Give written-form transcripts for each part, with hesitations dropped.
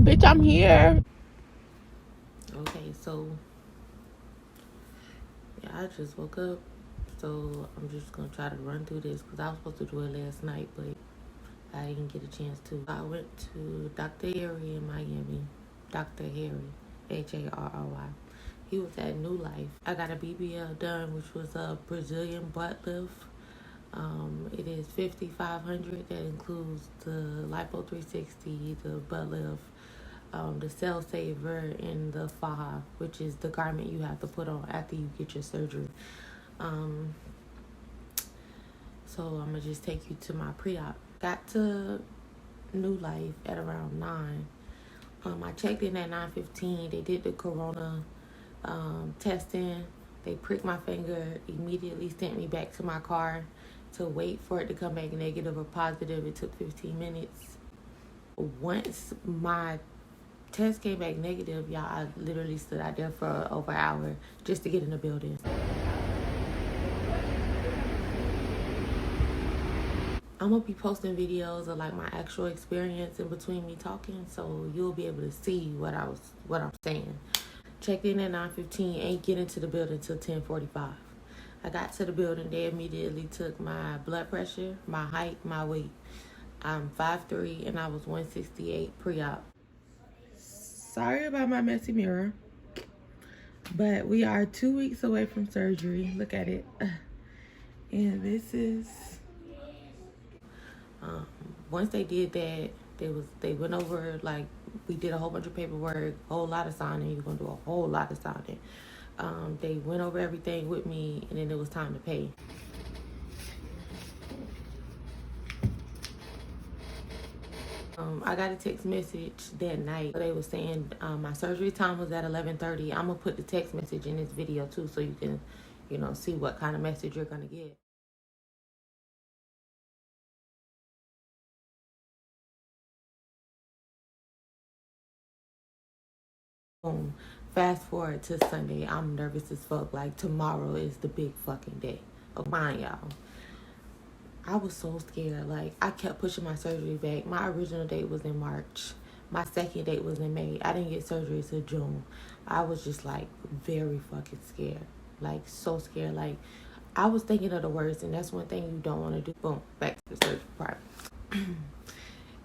Bitch, I'm here. Okay, so yeah, I just woke up, so I'm just gonna try to run through this because I was supposed to do it last night, but I didn't get a chance to. I went to Dr. Harry in Miami. Dr. Harry, Harry. He was at New Life. I got a BBL done, which was a Brazilian butt lift. It is $5,500. That includes the Lipo 360, the butt lift, the cell saver, and the faja, which is the garment you have to put on after you get your surgery. So I'm gonna just take you to my pre-op. Got to New Life at around 9. I checked in at 9:15. They did the corona testing. They pricked my finger, immediately sent me back to my car to wait for it to come back negative or positive. It took 15 minutes. Once my test came back negative, y'all, I literally stood out there for over an hour just to get in the building. I'm gonna be posting videos of like my actual experience in between me talking, so you'll be able to see what I'm saying. Checked in at 9:15, ain't get into the building till 10:45. I got to the building, they immediately took my blood pressure, my height, my weight. I'm 5'3" and I was 168 pre-op. Sorry about my messy mirror, but we are 2 weeks away from surgery. Look at it. And this is once they did that, they went over, like, we did a whole bunch of paperwork, whole lot of signing. You're gonna do a whole lot of signing. They went over everything with me, and then it was time to pay. I got a text message that night. They were saying my surgery time was at 11:30. I'm gonna put the text message in this video too, so you can, see what kind of message you're gonna get. Boom. Fast forward to Sunday. I'm nervous as fuck. Like, tomorrow is the big fucking day of mine, y'all. I was so scared. Like, I kept pushing my surgery back. My original date was in March. My second date was in May. I didn't get surgery till June. I was just like very fucking scared. Like, so scared. Like, I was thinking of the worst, and that's one thing you don't want to do. Boom, back to the surgery part.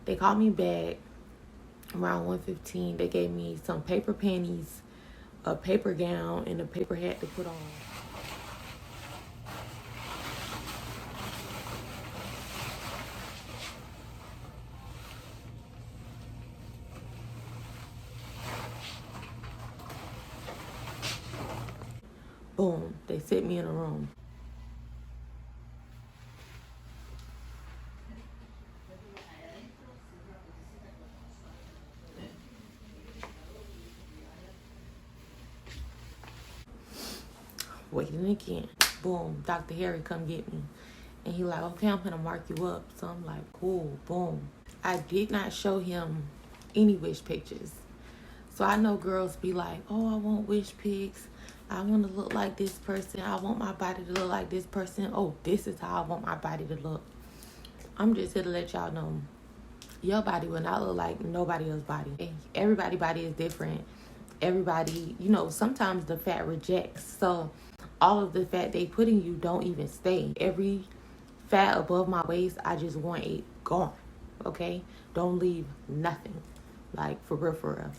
They called me back around 1:15. They gave me some paper panties, a paper gown, and a paper hat to put on. Boom, they sit me in a room. Waiting again. Boom, Dr. Harry come get me. And he like, okay, I'm gonna mark you up. So I'm like, cool, boom. I did not show him any wish pictures. So I know girls be like, oh, I want wish pics. I want to look like this person. I want my body to look like this person. Oh, this is how I want my body to look. I'm just here to let y'all know, your body will not look like nobody else's body. Everybody's body is different. Everybody, sometimes the fat rejects. So all of the fat they put in you don't even stay. Every fat above my waist, I just want it gone. Okay? Don't leave nothing. Like, for real, for real.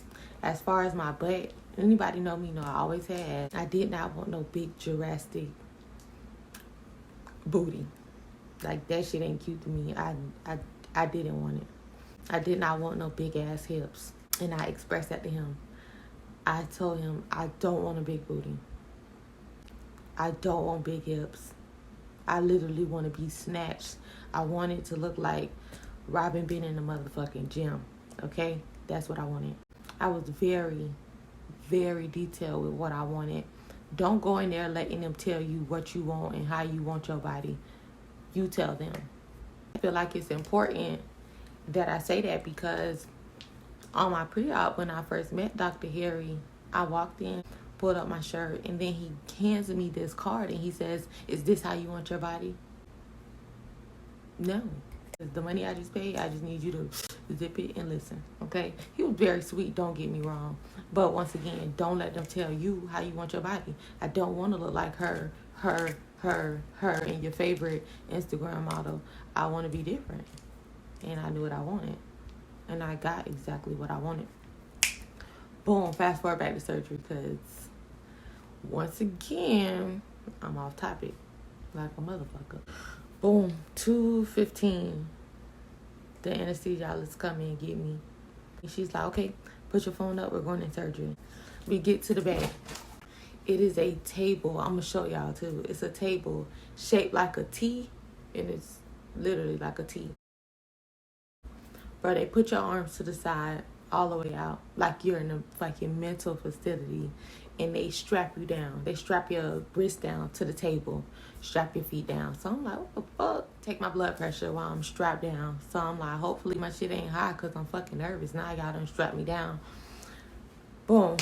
As far as my butt, anybody know me know I always had. I did not want no big Jurassic booty. Like, that shit ain't cute to me. I didn't want it. I did not want no big ass hips. And I expressed that to him. I told him I don't want a big booty. I don't want big hips. I literally want to be snatched. I want it to look like Robin been in the motherfucking gym. Okay? That's what I wanted. I was very, very detailed with what I wanted. Don't go in there letting them tell you what you want and how you want your body. You tell them. I feel like it's important that I say that because on my pre-op, when I first met Dr. Harry, I walked in, pulled up my shirt, and then he hands me this card and he says, is this how you want your body? No. The money I just paid, I just need you to zip it and listen, okay? He was very sweet, don't get me wrong. But once again, don't let them tell you how you want your body. I don't want to look like her, and your favorite Instagram model. I want to be different. And I knew what I wanted. And I got exactly what I wanted. Boom, fast forward back to surgery because once again, I'm off topic like a motherfucker. Boom, 2:15. The anesthesiologist come in and get me. And she's like, okay, put your phone up. We're going in surgery. We get to the bed. It is a table. I'm going to show y'all too. It's a table shaped like a T. And it's literally like a T. Bro, they put your arms to the side all the way out. Like you're in a mental facility. And they strap you down. They strap your wrist down to the table. Strap your feet down. So I'm like, what the fuck? Take my blood pressure while I'm strapped down. So I'm like, hopefully my shit ain't high because I'm fucking nervous. Now y'all done strap me down. Boom.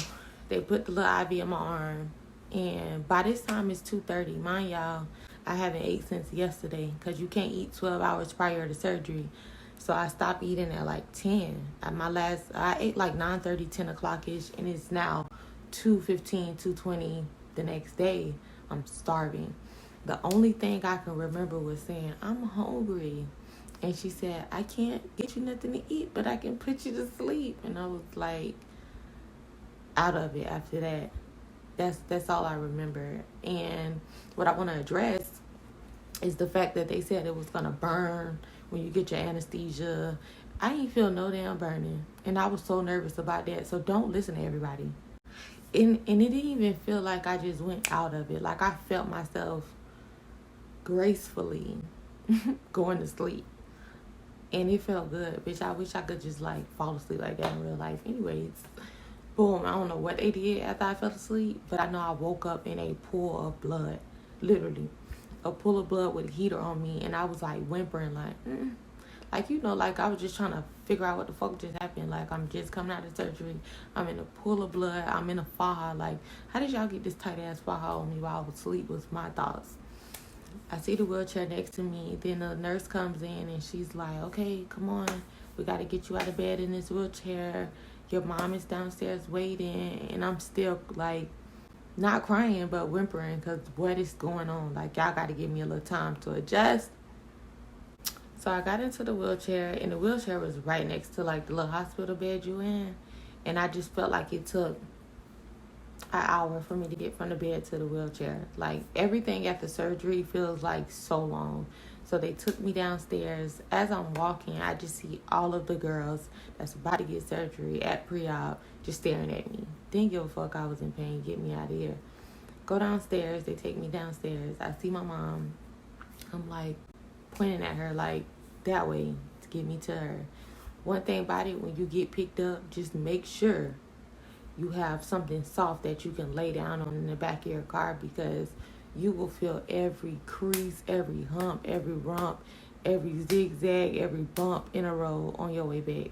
They put the little IV in my arm. And by this time it's 2:30. Mind y'all, I haven't ate since yesterday because you can't eat 12 hours prior to surgery. So I stopped eating at like 10. I ate like 9:30, 10 o'clock-ish. And it's now 2:15, 2:20 the next day. I'm starving. The only thing I can remember was saying, I'm hungry. And she said, I can't get you nothing to eat, but I can put you to sleep. And I was like, out of it after that. That's all I remember. And what I want to address is the fact that they said it was going to burn when you get your anesthesia. I ain't feel no damn burning. And I was so nervous about that. So don't listen to everybody. And it didn't even feel like I just went out of it. Like I felt myself gracefully going to sleep. And it felt good. Bitch, I wish I could just like fall asleep like that in real life. Anyways, boom, I don't know what they did after I fell asleep, but I know I woke up in a pool of blood. Literally. A pool of blood with a heater on me. And I was like whimpering like, Like, you know, like I was just trying to figure out what the fuck just happened. Like, I'm just coming out of surgery. I'm in a pool of blood. I'm in a faja. Like, how did y'all get this tight ass faja on me while I was asleep was my thoughts. I see the wheelchair next to me. Then the nurse comes in and she's like, okay, come on. We got to get you out of bed in this wheelchair. Your mom is downstairs waiting. And I'm still, like, not crying, but whimpering because what is going on? Like, y'all got to give me a little time to adjust. So I got into the wheelchair, and the wheelchair was right next to, like, the little hospital bed you in. And I just felt like it took an hour for me to get from the bed to the wheelchair. Like, everything after surgery feels like so long. So they took me downstairs. As I'm walking, I just see all of the girls that's about to get surgery at pre-op just staring at me. Didn't give a fuck I was in pain. Get me out of here. Go downstairs. They take me downstairs. I see my mom. I'm, like, pointing at her, like, that way to get me to her. One thing about it, when you get picked up, just make sure you have something soft that you can lay down on in the back of your car, because you will feel every crease, every hump, every rump, every zigzag, every bump in a row on your way back.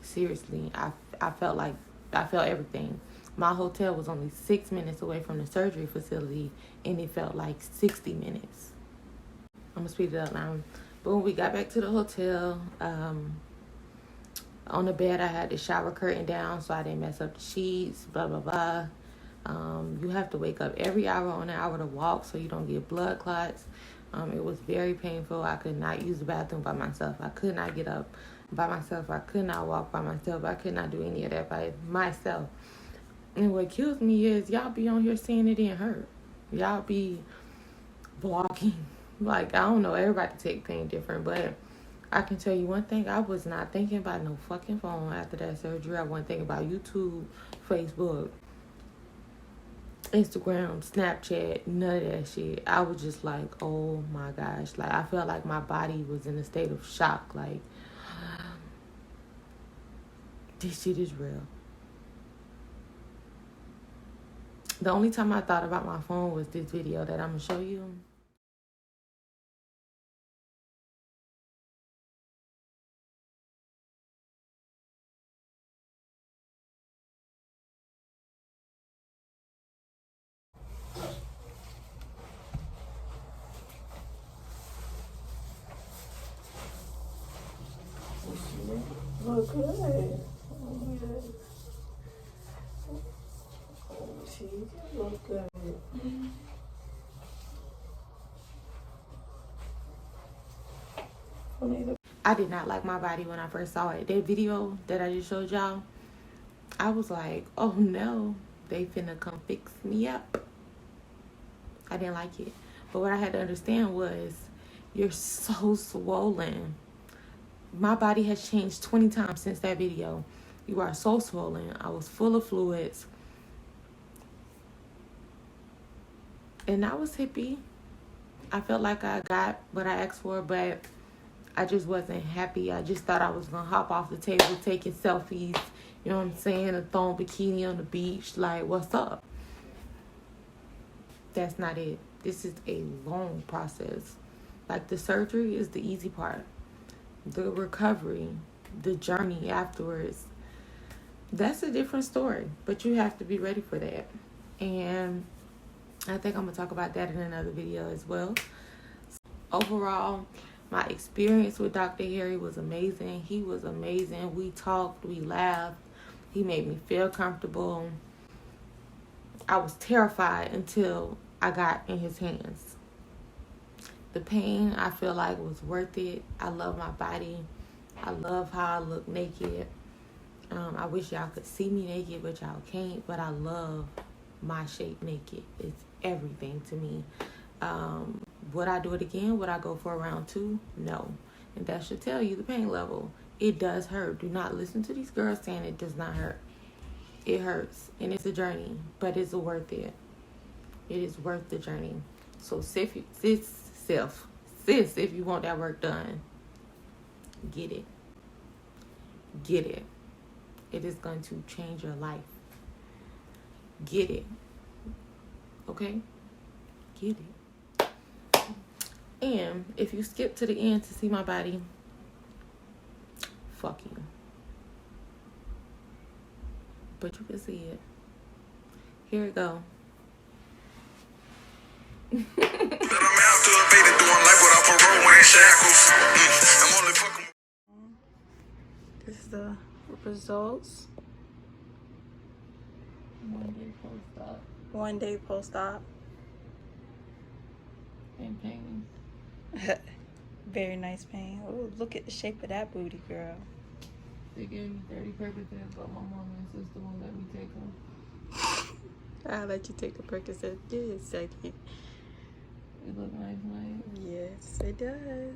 Seriously, I felt everything. My hotel was only 6 minutes away from the surgery facility, and it felt like 60 minutes. I'm going to speed it up now. Boom, we got back to the hotel. On the bed, I had the shower curtain down so I didn't mess up the sheets, blah, blah, blah. You have to wake up every hour on an hour to walk so you don't get blood clots. It was very painful. I could not use the bathroom by myself. I could not get up by myself. I could not walk by myself. I could not do any of that by myself. And what kills me is y'all be on here saying it didn't hurt. Y'all be vlogging. Like, I don't know, everybody take pain different, but I can tell you one thing, I was not thinking about no fucking phone after that surgery. I wasn't thinking about YouTube, Facebook, Instagram, Snapchat, none of that shit. I was just like, oh my gosh. Like, I felt like my body was in a state of shock. Like, this shit is real. The only time I thought about my phone was this video that I'm going to show you. good. She look good. I did not like my body when I first saw it. That video that I just showed y'all, I was like, oh no, they finna come fix me up. I didn't like it. But what I had to understand was, you're so swollen. My body has changed 20 times since that video. You are so swollen. I was full of fluids. And I was hippie. I felt like I got what I asked for, but I just wasn't happy. I just thought I was going to hop off the table taking selfies. You know what I'm saying? A thong bikini on the beach. Like, what's up? That's not it. This is a long process. Like, the surgery is the easy part. The recovery, the journey afterwards, that's a different story. But you have to be ready for that. And I think I'm going to talk about that in another video as well. Overall, my experience with Dr. Harry was amazing. He was amazing. We talked, we laughed. He made me feel comfortable. I was terrified until I got in his hands. The pain, I feel like, was worth it. I love my body. I love how I look naked. I wish y'all could see me naked, but y'all can't. But I love my shape naked. It's everything to me. Would I do it again? Would I go for a round 2? No. And that should tell you the pain level. It does hurt. Do not listen to these girls saying it does not hurt. It hurts. And it's a journey. But it's worth it. It is worth the journey. So sis, if you want that work done, get it. Get it. It is going to change your life. Get it. Okay? Get it. And if you skip to the end to see my body, fuck you. But you can see it. Here it go. This is the results. 1 day post-op. 1 day post-op. And pain. Very nice pain. Oh, look at the shape of that booty, girl. They gave me 30 Percocets, but my mom and sister won't let me take them. I'll let you take the Percocet in a second. It look nice, right? Yes, it does.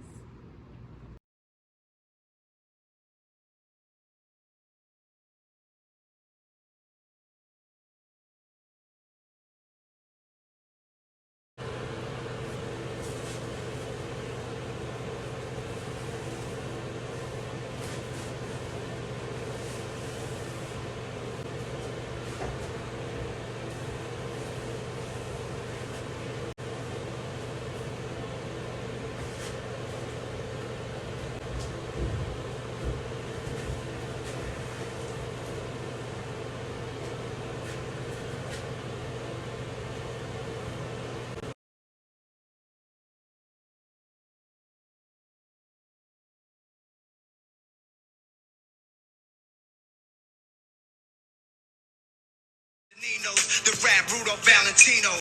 The rap Rudolph Valentino.